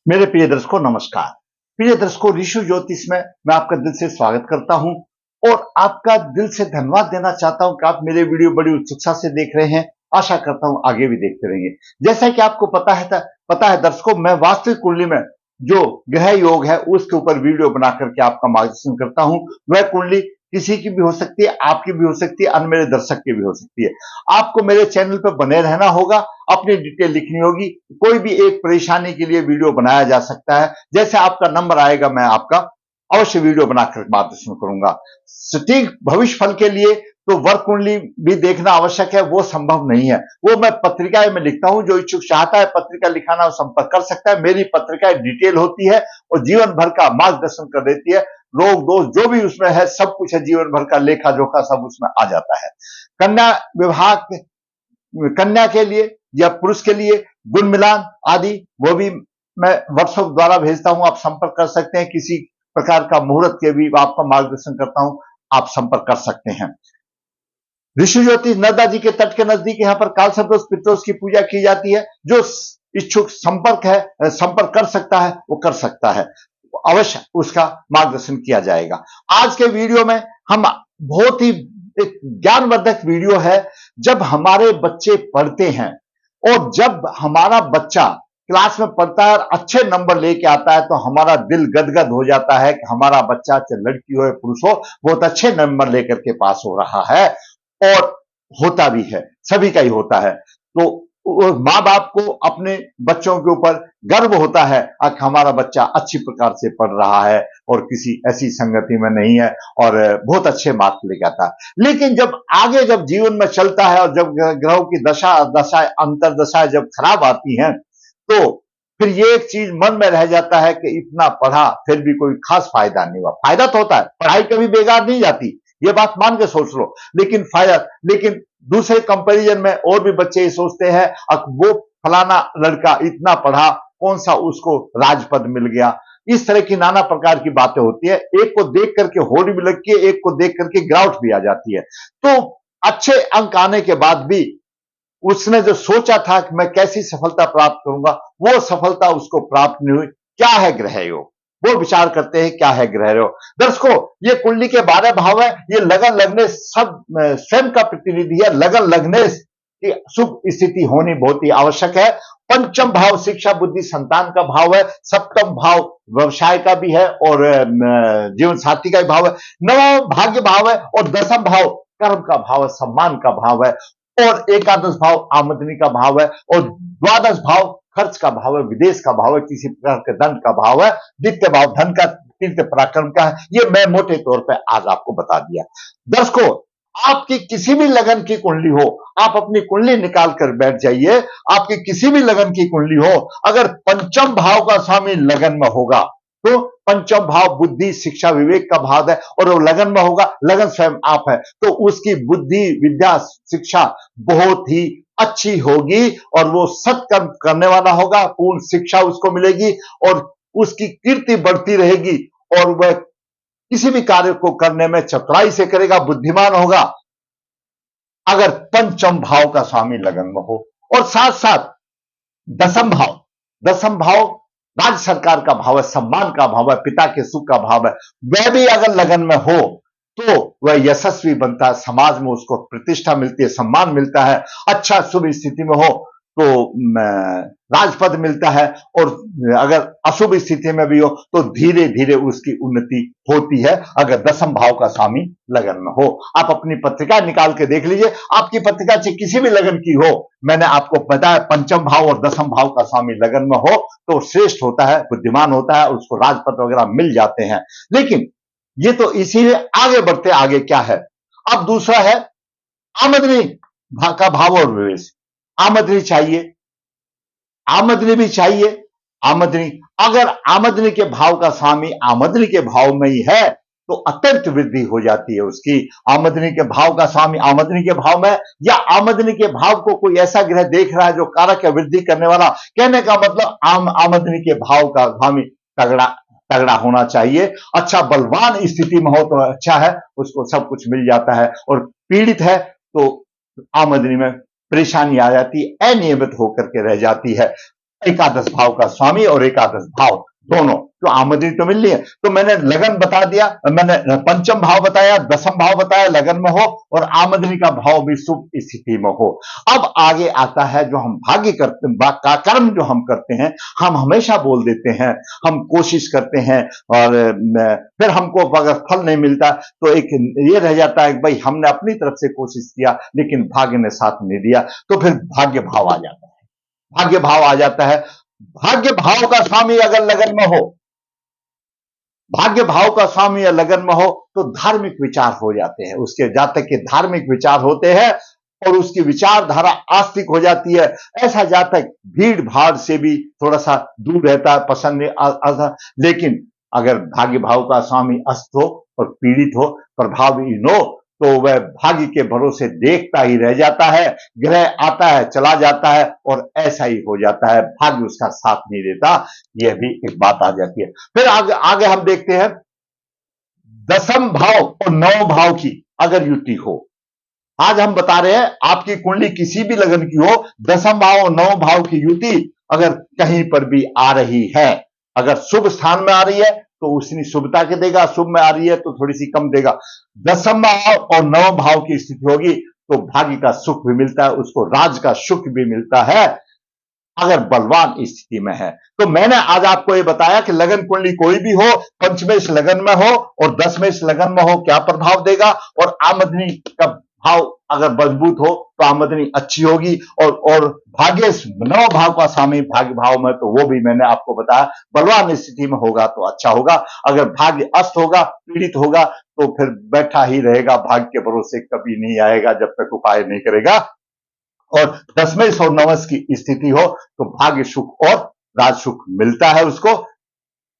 मेरे प्रिय दर्शकों नमस्कार। प्रिय दर्शकों, ऋषि ज्योतिष में मैं आपका दिल से स्वागत करता हूं और आपका दिल से धन्यवाद देना चाहता हूं कि आप मेरे वीडियो बड़ी उत्सुकता से देख रहे हैं। आशा करता हूं आगे भी देखते रहेंगे। जैसा कि आपको पता है दर्शकों, मैं वास्तविक कुंडली में जो ग्रह योग है उसके ऊपर वीडियो बना करके आपका मार्गदर्शन करता हूं। वह कुंडली किसी की भी हो सकती है, आपकी भी हो सकती है, अन्य मेरे दर्शक की भी हो सकती है। आपको मेरे चैनल पर बने रहना होगा, अपनी डिटेल लिखनी होगी। कोई भी एक परेशानी के लिए वीडियो बनाया जा सकता है। जैसे आपका नंबर आएगा मैं आपका अवश्य वीडियो बनाकर मार्गदर्शन करूंगा। सटीक भविष्य फल के लिए तो वर्क कुंडली भी देखना आवश्यक है, वो संभव नहीं है। वो मैं पत्रिकाएं में लिखता हूं। जो इच्छुक चाहता है पत्रिका लिखाना संपर्क कर सकता है। मेरी पत्रिकाएं डिटेल होती है और जीवन भर का मार्गदर्शन कर देती है। रोग दोष जो भी उसमें है सब कुछ है, जीवन भर का लेखा जोखा सब उसमें आ जाता है। कन्या विभाग, कन्या के लिए या पुरुष के लिए गुण मिलान आदि वो भी मैं व्हाट्सएप द्वारा भेजता हूं। आप संपर्क कर सकते हैं। किसी प्रकार का मुहूर्त के भी आपका मार्गदर्शन करता हूं, आप संपर्क कर सकते हैं। ऋषि ज्योतिष नर्मदा जी के तट के नजदीक यहाँ पर काल सर्प पित्रोस की पूजा की जाती है। जो इच्छुक संपर्क कर सकता है वो कर सकता है, अवश्य उसका मार्गदर्शन किया जाएगा। आज के वीडियो में हम बहुत ही एक ज्ञानवर्धक वीडियो है। जब हमारे बच्चे पढ़ते हैं और जब हमारा बच्चा क्लास में पढ़ता है और अच्छे नंबर लेके आता है तो हमारा दिल गदगद हो जाता है कि हमारा बच्चा चाहे लड़की हो या पुरुष हो बहुत अच्छे नंबर लेकर के पास हो रहा है। और होता भी है, सभी का ही होता है। तो माँ बाप को अपने बच्चों के ऊपर गर्व होता है कि हमारा बच्चा अच्छी प्रकार से पढ़ रहा है और किसी ऐसी संगति में नहीं है और बहुत अच्छे मार्क्स लेके आता है। लेकिन जब आगे जब जीवन में चलता है और जब ग्रहों की दशा अंतरदशा जब खराब आती हैं तो फिर ये एक चीज मन में रह जाता है कि इतना पढ़ा फिर भी कोई खास फायदा नहीं हुआ। फायदा तो होता है, पढ़ाई कभी बेकार नहीं जाती, ये बात मान के सोच लो। लेकिन दूसरे कंपैरिजन में और भी बच्चे ये सोचते हैं वो फलाना लड़का इतना पढ़ा, कौन सा उसको राजपद मिल गया। इस तरह की नाना प्रकार की बातें होती है। एक को देख करके होड़ भी लगती है, एक को देख करके गिरावट भी आ जाती है। तो अच्छे अंक आने के बाद भी उसने जो सोचा था कि मैं कैसी सफलता प्राप्त करूंगा वो सफलता उसको प्राप्त नहीं हुई। क्या है ग्रह योग, वो विचार करते हैं क्या है ग्रह योग। दर्शकों, ये कुंडली के 12 भाव है। ये लगन लगने सब स्वयं का प्रतिनिधि है। लगन लगने की शुभ स्थिति होनी बहुत ही आवश्यक है। पंचम भाव शिक्षा बुद्धि संतान का भाव है। सप्तम भाव व्यवसाय का भी है और जीवन साथी का भी भाव है। नवम भाग्य भाव है और दसम भाव कर्म का भाव है, सम्मान का भाव है। और एकादश भाव आमदनी का भाव है और द्वादश भाव खर्च का भाव है, विदेश का भाव है, किसी प्रकार के दंड का भाव है। द्वितीय भाव धन का, तीर्थ पराक्रम का है। ये मैं मोटे तौर पे आज आपको बता दिया। दर्शकों, आपकी किसी भी लगन की कुंडली हो, आप अपनी कुंडली निकाल कर बैठ जाइए। आपकी किसी भी लगन की कुंडली हो, अगर पंचम भाव का स्वामी लगन में होगा तो पंचम भाव बुद्धि शिक्षा विवेक का भाव है और वो लगन में होगा, लगन स्वयं आप है तो उसकी बुद्धि विद्या शिक्षा बहुत ही अच्छी होगी और वो सत्कर्म करने वाला होगा। पूर्ण शिक्षा उसको मिलेगी और उसकी कीर्ति बढ़ती रहेगी और वह किसी भी कार्य को करने में चतुराई से करेगा, बुद्धिमान होगा अगर पंचम भाव का स्वामी लगन में हो। और साथ साथ दसम भाव राज्य सरकार का भाव है, सम्मान का भाव है, पिता के सुख का भाव है। वह भी अगर लगन में हो तो वह यशस्वी बनता है, समाज में उसको प्रतिष्ठा मिलती है, सम्मान मिलता है। अच्छा शुभ स्थिति में हो तो राजपद मिलता है और अगर अशुभ स्थिति में भी हो तो धीरे धीरे उसकी उन्नति होती है अगर दसम भाव का स्वामी लगन में हो। आप अपनी पत्रिका निकाल के देख लीजिए, आपकी पत्रिका चाहे किसी भी लगन की हो, मैंने आपको बताया पंचम भाव और दसम भाव का स्वामी लगन में हो तो श्रेष्ठ होता है, बुद्धिमान होता है, उसको राजपद वगैरह मिल जाते हैं। लेकिन ये तो इसीलिए आगे बढ़ते आगे क्या है। अब दूसरा है आमदनी का भाव और विवेश। आमदनी चाहिए, आमदनी भी चाहिए। आमदनी, अगर आमदनी के भाव का स्वामी आमदनी के भाव में ही है तो अत्यंत वृद्धि हो जाती है उसकी। आमदनी के भाव का स्वामी आमदनी के भाव में या आमदनी के भाव को कोई ऐसा ग्रह देख रहा है जो कारक है वृद्धि करने वाला। कहने का मतलब आमदनी के भाव का स्वामी तगड़ा तगड़ा होना चाहिए। अच्छा बलवान स्थिति में हो तो अच्छा है, उसको सब कुछ मिल जाता है। और पीड़ित है तो आमदनी में परेशानी आ जाती है, अनियमित होकर के रह जाती है। एकादश भाव का स्वामी और एकादश भाव दोनों, तो आमदनी तो मिल रही है। तो मैंने लगन बता दिया, मैंने पंचम भाव बताया, दसम भाव बताया लगन में हो, और आमदनी का भाव भी शुभ स्थिति में हो। अब आगे आता है जो हम भाग्य करते का कर्म जो हम करते हैं, हम हमेशा बोल देते हैं, हम कोशिश करते हैं, और फिर हमको अगर फल नहीं मिलता तो एक ये रह जाता है कि भाई हमने अपनी तरफ से कोशिश किया लेकिन भाग्य ने साथ नहीं दिया, तो फिर भाग्य भाव आ जाता है। भाग्य भाव आ जाता है। भाग्य भाव का स्वामी अगर लगन में हो, भाग्य भाव का स्वामी या लगन में हो, तो धार्मिक विचार हो जाते हैं, उसके जातक के धार्मिक विचार होते हैं और उसकी विचारधारा आस्तिक हो जाती है। ऐसा जातक भीड़ भाड़ से भी थोड़ा सा दूर रहता है, पसंद नहीं। लेकिन अगर भाग्य भाव का स्वामी अस्त हो और पीड़ित हो, प्रभावहीन हो, तो वह भाग्य के भरोसे देखता ही रह जाता है, ग्रह आता है चला जाता है और ऐसा ही हो जाता है, भाग्य उसका साथ नहीं देता। यह भी एक बात आ जाती है। फिर आगे हम देखते हैं, दसम भाव और नौ भाव की अगर युति हो, आज हम बता रहे हैं आपकी कुंडली किसी भी लगन की हो, दसम भाव और नौ भाव की युति अगर कहीं पर भी आ रही है, अगर शुभ स्थान में आ रही है तो उतनी शुभता के देगा, शुभ में आ रही है तो थोड़ी सी कम देगा। दसम भाव और नौ भाव की स्थिति होगी तो भाग्य का सुख भी मिलता है, उसको राज का सुख भी मिलता है अगर बलवान स्थिति में है। तो मैंने आज आपको यह बताया कि लगन कुंडली कोई भी हो, पंचमेश लगन में हो और दसमेश लगन में हो, क्या प्रभाव देगा, और आमदनी का भाव अगर मजबूत हो तो आमदनी अच्छी होगी। और भाग्य नौ भाव का स्वामी भाग्य भाव में, तो वो भी मैंने आपको बताया बलवान स्थिति में होगा तो अच्छा होगा। अगर भाग्य अस्त होगा, पीड़ित होगा, तो फिर बैठा ही रहेगा, भाग्य के भरोसे कभी नहीं आएगा जब तक उपाय नहीं करेगा। और दसमेश और नवस की स्थिति हो तो भाग्य सुख और राज सुख मिलता है उसको,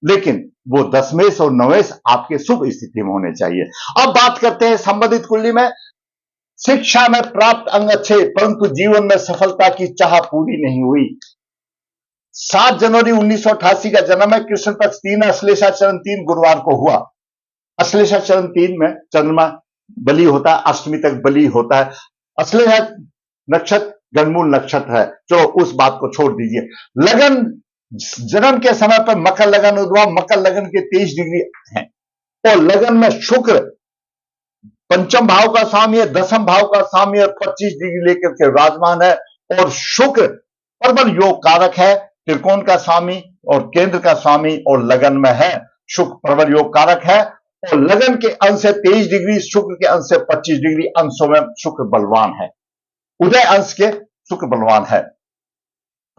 लेकिन वो दसमेश और नवेश आपके शुभ स्थिति में होने चाहिए। अब बात करते हैं संबंधित कुंडली में, शिक्षा में प्राप्त अंग अच्छे परंतु जीवन में सफलता की चाह पूरी नहीं हुई। 7 जनवरी 1988 का जन्म है, कृष्ण पक्ष 3, अश्लेषा चरण 3 गुरुवार को हुआ। अश्लेषा चरण 3 में चंद्रमा बलि होता है, अष्टमी तक बलि होता है। अश्लेषा नक्षत्र गणमूल नक्षत्र है, चलो उस बात को छोड़ दीजिए। लगन जन्म के समय पर मकर लगन उद्भव, मकर लगन के 23 डिग्री है, और लगन में शुक्र पंचम भाव का स्वामी है, दसम भाव का स्वामी है, 25 डिग्री लेकर के विराजमान है। और शुक्र प्रबल योग कारक है, त्रिकोण का स्वामी और केंद्र का स्वामी, और लगन में है। शुक्र प्रबल योग कारक है और लगन के अंश से 23 डिग्री, शुक्र के अंश से 25 डिग्री अंशों में शुक्र बलवान है, उदय अंश के शुक्र बलवान है।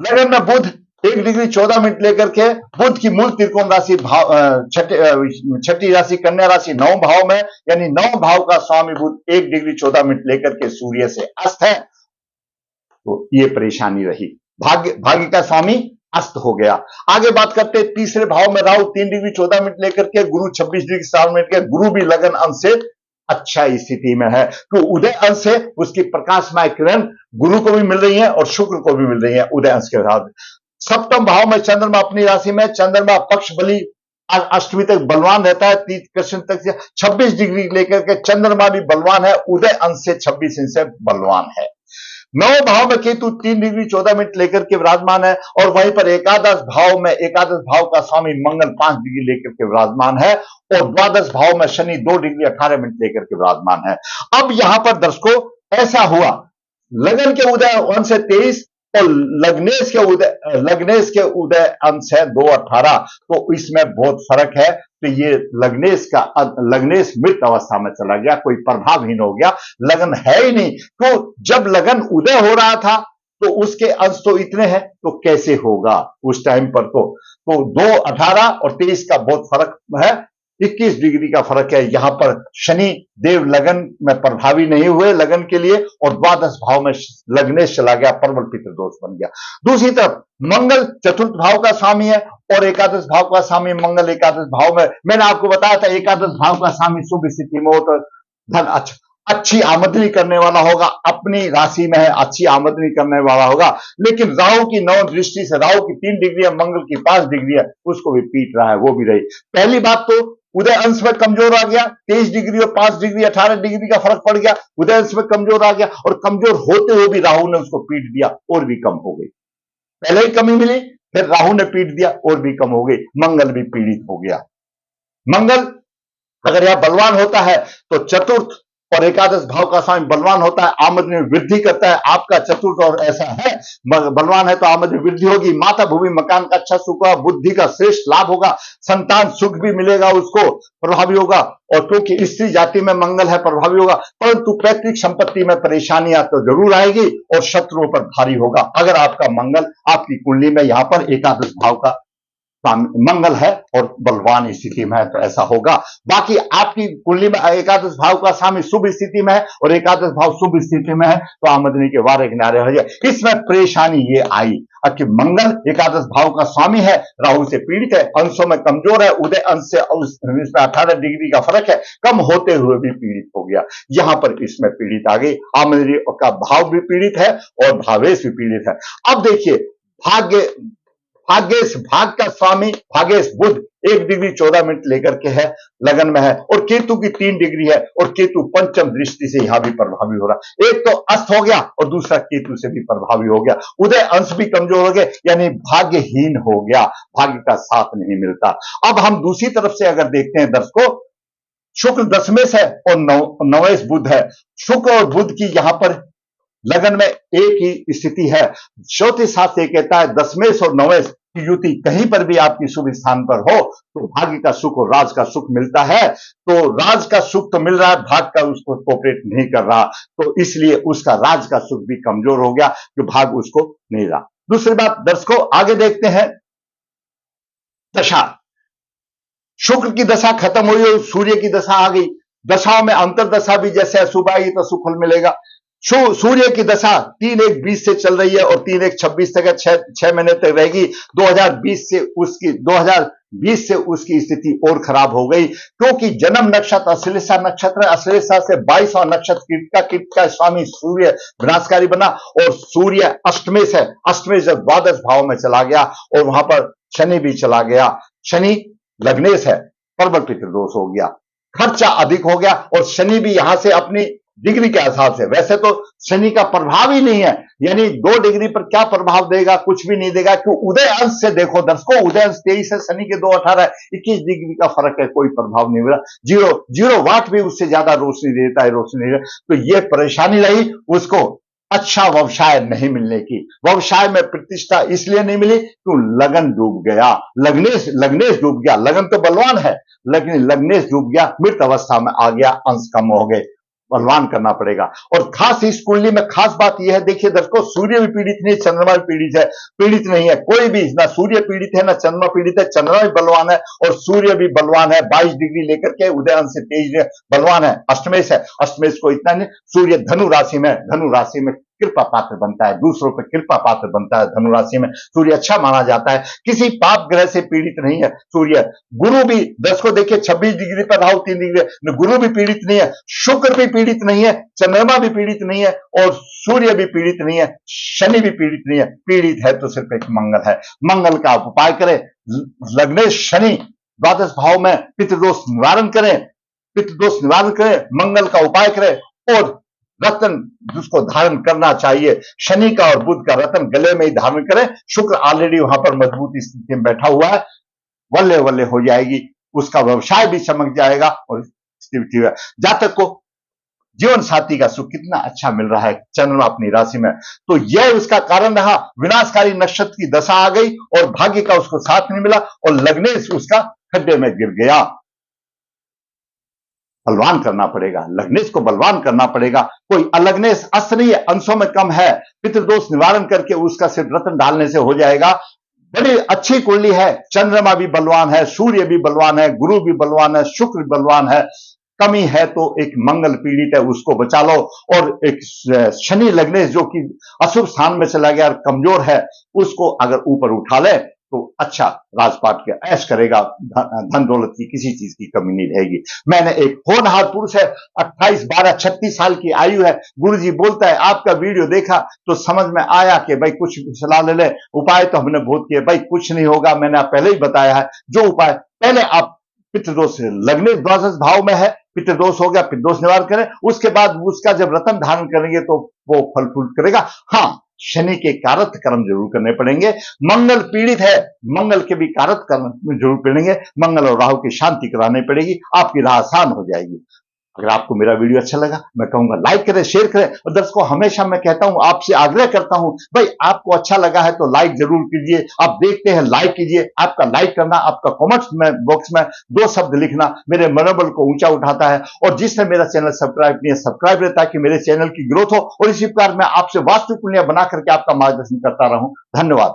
लगन में बुध 1 डिग्री 14 मिनट लेकर के, बुध की मूल त्रिकोण राशि छठी राशि कन्या राशि 9 भाव में, यानी 9 भाव का स्वामी बुध 1 डिग्री 14 मिनट लेकर के सूर्य से अस्त है, तो ये परेशानी रही, भाग्य का स्वामी अस्त हो गया। आगे बात करते हैं तीसरे भाव में राहु 3 डिग्री 14 मिनट लेकर के, गुरु 26 डिग्री 7 मिनट के, गुरु भी लगन अंश से अच्छा स्थिति में है, तो उदय अंश से उसकी प्रकाशमय किरण गुरु को भी मिल रही है और शुक्र को भी मिल रही है उदय अंश के साथ। सप्तम भाव में चंद्रमा अपनी राशि में, चंद्रमा पक्ष बलि अष्टमी तक बलवान रहता है, कृष्ण तक से 26 डिग्री लेकर के चंद्रमा भी बलवान है, उदय अंश से 26 इंच से बलवान है। 9 भाव में केतु 3 डिग्री 14 मिनट लेकर के विराजमान है, और वहीं पर एकादश भाव का स्वामी मंगल 5 डिग्री लेकर के विराजमान है, और द्वादश भाव में शनि 2 डिग्री 18 मिनट लेकर के विराजमान है। अब यहां पर दर्शकों ऐसा हुआ, लगन के उदय अंश है 23 और लग्नेश के उदय अंश है 2-18, तो इसमें बहुत फर्क है। तो ये लग्नेश मृत अवस्था में चला गया, कोई प्रभावहीन हो गया, लगन है ही नहीं। तो जब लगन उदय हो रहा था तो उसके अंश तो इतने हैं, तो कैसे होगा उस टाइम पर? तो 2-18 और 23 का बहुत फर्क है, 21 डिग्री का फर्क है। यहां पर शनि देव लगन में प्रभावी नहीं हुए लगन के लिए, और द्वादश भाव में लग्नेश चला गया, प्रबल पितृदोष बन गया। दूसरी तरफ मंगल चतुर्थ भाव का स्वामी है और एकादश भाव का स्वामी मंगल एकादश भाव में, मैंने आपको बताया था एकादश भाव का स्वामी शुभ स्थिति में हो तो धन अच्छी आमदनी करने वाला होगा, अपनी राशि में है, अच्छी आमदनी करने वाला होगा। लेकिन राहु की 9 दृष्टि से, राहु की 3 डिग्री है, मंगल की 5 डिग्री है, उसको भी पीट रहा है, वो भी रही। पहली बात तो उदय अंश में कमजोर आ गया, 23 डिग्री और 5 डिग्री 18 डिग्री का फर्क पड़ गया, उदय अंश में कमजोर आ गया, और कमजोर होते हुए भी राहु ने उसको पीट दिया और भी कम हो गई। पहले ही कमी मिली, फिर राहु ने पीट दिया और भी कम हो गई, मंगल भी पीड़ित हो गया। मंगल अगर यह बलवान होता है तो चतुर्थ और एकादश भाव का स्वामी बलवान होता है, आमदनी में वृद्धि करता है। आपका चतुर्थ और ऐसा है बलवान है तो आमदनी में वृद्धि होगी, माता भूमि मकान का अच्छा सुख होगा, बुद्धि का श्रेष्ठ लाभ होगा, संतान सुख भी मिलेगा, उसको प्रभावी होगा। और क्योंकि स्त्री जाति में मंगल है, प्रभावी होगा। परंतु पैतृक संपत्ति में परेशानियां तो जरूर आएगी और शत्रुओं पर भारी होगा। अगर आपका मंगल आपकी कुंडली में यहां पर एकादश भाव का मंगल है और बलवान स्थिति में है तो ऐसा होगा। बाकी आपकी कुंडली में एकादश भाव का स्वामी शुभ स्थिति में है और एकादश भाव शुभ स्थिति में है तो आमदनी के वारे किनारे हो जाए। इसमें परेशानी ये आई कि मंगल एकादश भाव का स्वामी है, राहु से पीड़ित है, अंशों में कमजोर है, उदय अंश से इसमें 18 डिग्री का फर्क है, कम होते हुए भी पीड़ित हो गया। यहां पर इसमें पीड़ित आ गई, आमदनी का भाव भी पीड़ित है और भावेश भी पीड़ित है। अब देखिए भाग्येश भाग का स्वामी भाग्येश बुध 1 डिग्री 14 मिनट लेकर के है, लगन में है, और केतु की 3 डिग्री है और केतु पंचम दृष्टि से यहां भी प्रभावी हो रहा। एक तो अस्त हो गया और दूसरा केतु से भी प्रभावी हो गया, उदय अंश भी कमजोर हो गए, यानी भाग्यहीन हो गया, भाग्य का साथ नहीं मिलता। अब हम दूसरी तरफ से अगर देखते हैं दर्शकों, शुक्र दशमेश है और नवेश बुध है। शुक्र और बुध की यहां पर लगन में एक ही स्थिति है। ज्योतिष शास्त्र ये कहता है दशमेश और नवेश की युति कहीं पर भी आपकी शुभ स्थान पर हो तो भाग्य का सुख और राज का सुख मिलता है। तो राज का सुख तो मिल रहा है, भाग्य का उसको कोऑपरेट नहीं कर रहा, तो इसलिए उसका राज का सुख भी कमजोर हो गया, जो भाग्य उसको नहीं रहा। दूसरी बात दर्शकों, आगे देखते हैं दशा। शुक्र की दशा खत्म हुई और सूर्य की दशा आ गई। दशाओं में अंतरदशा भी जैसे अशुभ आएगी तो सुफल मिलेगा। सूर्य की दशा 3-1-20 से चल रही है और 3-1-26 तक 6 महीने तक रहेगी। 2020 से उसकी स्थिति और खराब हो गई, क्योंकि जन्म नक्षत्र अश्लेषा नक्षत्र, अश्लेषा से 22वां नक्षत्र कीट का स्वामी सूर्य विनाशकारी बना और सूर्य अष्टमेश है, अष्टमेश जब द्वादश भाव में चला गया और वहां पर शनि भी चला गया। शनि लग्नेश है, प्रबल पितृदोष हो गया, खर्चा अधिक हो गया और शनि भी यहां से अपनी डिग्री के हिसाब से, वैसे तो शनि का प्रभाव ही नहीं है, यानी 2 डिग्री पर क्या प्रभाव देगा, कुछ भी नहीं देगा। क्यों? उदय अंश से देखो दर्शकों, उदय अंश 23 है, शनि के 2 18 21 डिग्री का फर्क है, कोई प्रभाव नहीं मिला। 0 वाट भी उससे ज्यादा रोशनी देता है, रोशनी देता है। तो ये परेशानी रही उसको अच्छा व्यवसाय नहीं मिलने की। व्यवसाय में प्रतिष्ठा इसलिए नहीं मिली क्यों? लगन डूब गया, लग्नेश डूब गया। लगन तो बलवान है लेकिन लग्नेश डूब गया, मृत अवस्था में आ गया, अंश कम हो गए, बलवान करना पड़ेगा। और खास इस कुंडली में खास बात यह है, देखिए दर्शकों, सूर्य भी पीड़ित नहीं, चंद्रमा भी पीड़ित नहीं है, कोई भी ना सूर्य पीड़ित है ना चंद्रमा पीड़ित है। चंद्रमा भी बलवान है और सूर्य भी बलवान है, 22 डिग्री लेकर के उदय अंश से 23 बलवान है। अष्टमेश है, अष्टमेश को इतना नहीं। सूर्य धनु राशि में कृपा पात्र बनता है, दूसरों पर कृपा पात्र बनता है। धनु राशि में सूर्य अच्छा माना जाता है, किसी पाप ग्रह से पीड़ित नहीं है सूर्य। गुरु भी दर्शकों देखिए 26 डिग्री पर राहु 3 डिग्री, गुरु भी पीड़ित नहीं है, शुक्र भी पीड़ित नहीं है, चंद्रमा भी पीड़ित नहीं है और सूर्य भी पीड़ित नहीं है, शनि भी पीड़ित नहीं है। पीड़ित है तो सिर्फ एक मंगल है। मंगल का आप उपाय करें, लग्नेश शनि द्वादश भाव में पितृदोष निवारण करें, मंगल का उपाय करें और रत्न जिसको धारण करना चाहिए, शनि का और बुध का रत्न गले में ही धारण करें। शुक्र ऑलरेडी वहां पर मजबूत स्थिति में बैठा हुआ है, वल्ले वल्ले हो जाएगी, उसका व्यवसाय भी चमक जाएगा और जातक को जीवन साथी का सुख कितना अच्छा मिल रहा है, चंद्रमा अपनी राशि में। तो यह उसका कारण रहा, विनाशकारी नक्षत्र की दशा आ गई और भाग्य का उसको साथ नहीं मिला और लग्नेश उसका खड्डे में गिर गया। बलवान करना पड़ेगा, लग्नेश को बलवान करना पड़ेगा। कोई अलग्नेश अस्त नहीं है, अंशों में कम है, पितृदोष निवारण करके उसका सिर्फ रत्न डालने से हो जाएगा। बड़ी अच्छी कुंडली है, चंद्रमा भी बलवान है, सूर्य भी बलवान है, गुरु भी बलवान है, शुक्र भी बलवान है। कमी है तो एक मंगल पीड़ित है, उसको बचा लो। और एक शनि लग्नेश जो कि अशुभ स्थान में चला गया और कमजोर है, उसको अगर ऊपर उठा ले तो अच्छा राजपाट के ऐश करेगा, धन दौलत की किसी चीज की कमी नहीं रहेगी। मैंने एक होनहार पुरुष है, 28 12 36 साल की आयु है, गुरुजी बोलता है आपका वीडियो देखा तो समझ में आया कि भाई कुछ सलाह ले ले, उपाय तो हमने बहुत किए, भाई कुछ नहीं होगा, मैंने पहले ही बताया है। जो उपाय पहले आप पितृदोष लगने द्वादश भाव में है, पितृदोष हो गया, पितृदोष निवारण करें, उसके बाद उसका जब रत्न धारण करेंगे तो वो फल फूल करेगा। हाँ, शनि के कारक कर्म जरूर करने पड़ेंगे। मंगल पीड़ित है, मंगल के भी कारक कर्म जरूर पड़ेंगे। मंगल और राहु की शांति करानी पड़ेगी, आपकी राह आसान हो जाएगी। अगर आपको मेरा वीडियो अच्छा लगा, मैं कहूंगा लाइक करें, शेयर करें। और दर्शकों, हमेशा मैं कहता हूं, आपसे आग्रह करता हूं, भाई आपको अच्छा लगा है तो लाइक जरूर कीजिए। आप देखते हैं, लाइक कीजिए। आपका लाइक करना, आपका कमेंट्स में बॉक्स में 2 शब्द लिखना मेरे मनोबल को ऊंचा उठाता है। और जिसने मेरा चैनल सब्सक्राइब नहीं है, सब्सक्राइब करें ताकि मेरे चैनल की ग्रोथ हो और इसी प्रकार मैं आपसे वास्तविक पुण्य बना करके आपका मार्गदर्शन करता रहूं। धन्यवाद।